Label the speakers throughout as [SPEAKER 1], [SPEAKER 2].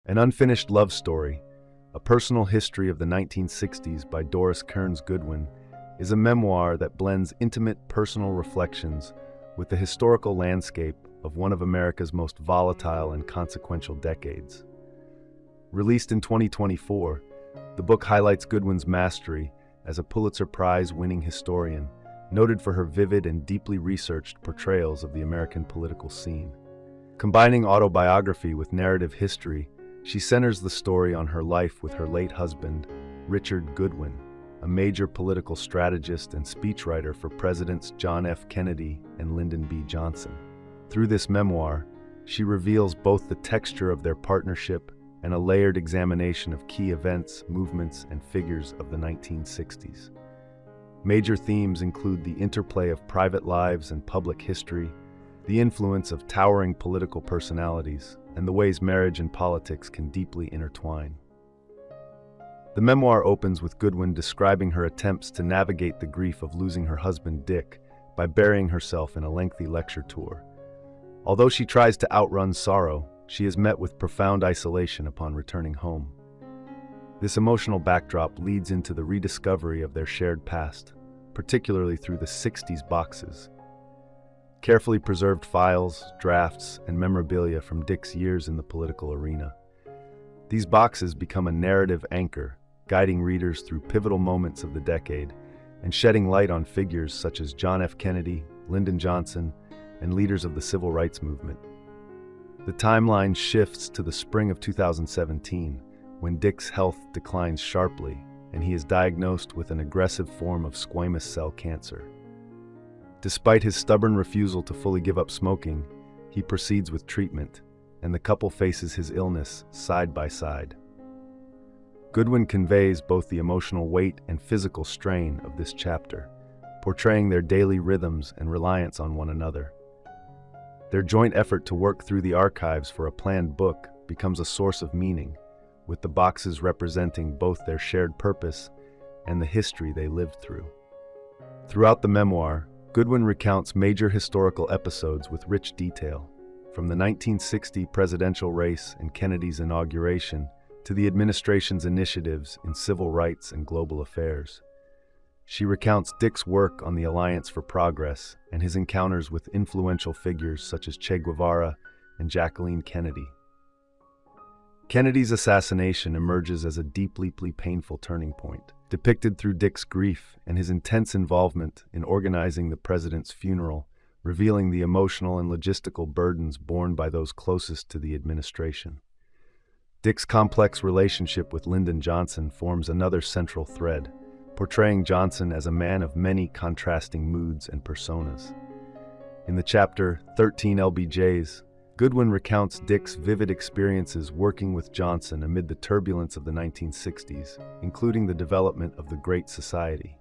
[SPEAKER 1] An Unfinished Love Story, A Personal History of the 1960s by Doris Kearns Goodwin, is a memoir that blends intimate personal reflections with the historical landscape of one of America's most volatile and consequential decades. Released in 2024, the book highlights Goodwin's mastery as a Pulitzer Prize-winning historian, noted for her vivid and deeply researched portrayals of the American political scene. Combining autobiography with narrative history, she centers the story on her life with her late husband, Richard Goodwin, a major political strategist and speechwriter for Presidents John F. Kennedy and Lyndon B. Johnson. Through this memoir, she reveals both the texture of their partnership and a layered examination of key events, movements, and figures of the 1960s. Major themes include the interplay of private lives and public history, the influence of towering political personalities, and the ways marriage and politics can deeply intertwine. The memoir opens with Goodwin describing her attempts to navigate the grief of losing her husband Dick by burying herself in a lengthy lecture tour. Although she tries to outrun sorrow, she is met with profound isolation upon returning home. This emotional backdrop leads into the rediscovery of their shared past, particularly through the 60s boxes. Carefully preserved files, drafts, and memorabilia from Dick's years in the political arena. These boxes become a narrative anchor, guiding readers through pivotal moments of the decade and shedding light on figures such as John F. Kennedy, Lyndon Johnson, and leaders of the civil rights movement. The timeline shifts to the spring of 2017, when Dick's health declines sharply and he is diagnosed with an aggressive form of squamous cell cancer. Despite his stubborn refusal to fully give up smoking, he proceeds with treatment, and the couple faces his illness side by side. Goodwin conveys both the emotional weight and physical strain of this chapter, portraying their daily rhythms and reliance on one another. Their joint effort to work through the archives for a planned book becomes a source of meaning, with the boxes representing both their shared purpose and the history they lived through. Throughout the memoir, Goodwin recounts major historical episodes with rich detail, from the 1960 presidential race and Kennedy's inauguration to the administration's initiatives in civil rights and global affairs. She recounts Dick's work on the Alliance for Progress and his encounters with influential figures such as Che Guevara and Jacqueline Kennedy. Kennedy's assassination emerges as a deeply painful turning point, depicted through Dick's grief and his intense involvement in organizing the president's funeral, revealing the emotional and logistical burdens borne by those closest to the administration. Dick's complex relationship with Lyndon Johnson forms another central thread, portraying Johnson as a man of many contrasting moods and personas. In the chapter 13 LBJs, Goodwin recounts Dick's vivid experiences working with Johnson amid the turbulence of the 1960s, including the development of the Great Society.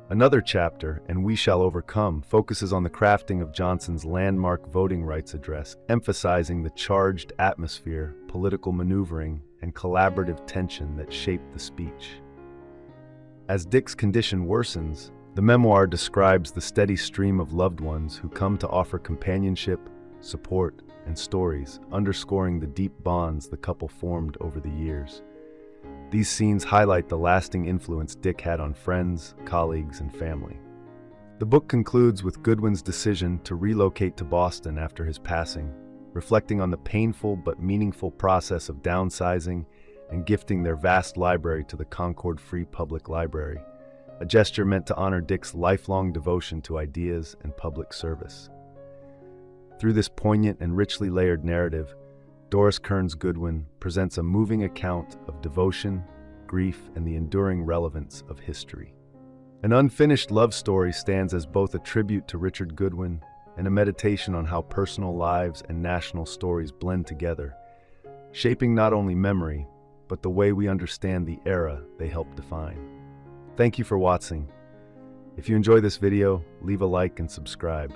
[SPEAKER 1] Another chapter, And We Shall Overcome, focuses on the crafting of Johnson's landmark voting rights address, emphasizing the charged atmosphere, political maneuvering, and collaborative tension that shaped the speech. As Dick's condition worsens, the memoir describes the steady stream of loved ones who come to offer companionship, support, and stories, underscoring the deep bonds the couple formed over the years. These scenes highlight the lasting influence Dick had on friends, colleagues, and family. The book concludes with Goodwin's decision to relocate to Boston after his passing, reflecting on the painful but meaningful process of downsizing and gifting their vast library to the Concord Free Public Library, a gesture meant to honor Dick's lifelong devotion to ideas and public service. Through this poignant and richly layered narrative, Doris Kearns Goodwin presents a moving account of devotion, grief, and the enduring relevance of history. An Unfinished Love Story stands as both a tribute to Richard Goodwin and a meditation on how personal lives and national stories blend together, shaping not only memory, but the way we understand the era they helped define. Thank you for watching. If you enjoy this video, leave a like and subscribe.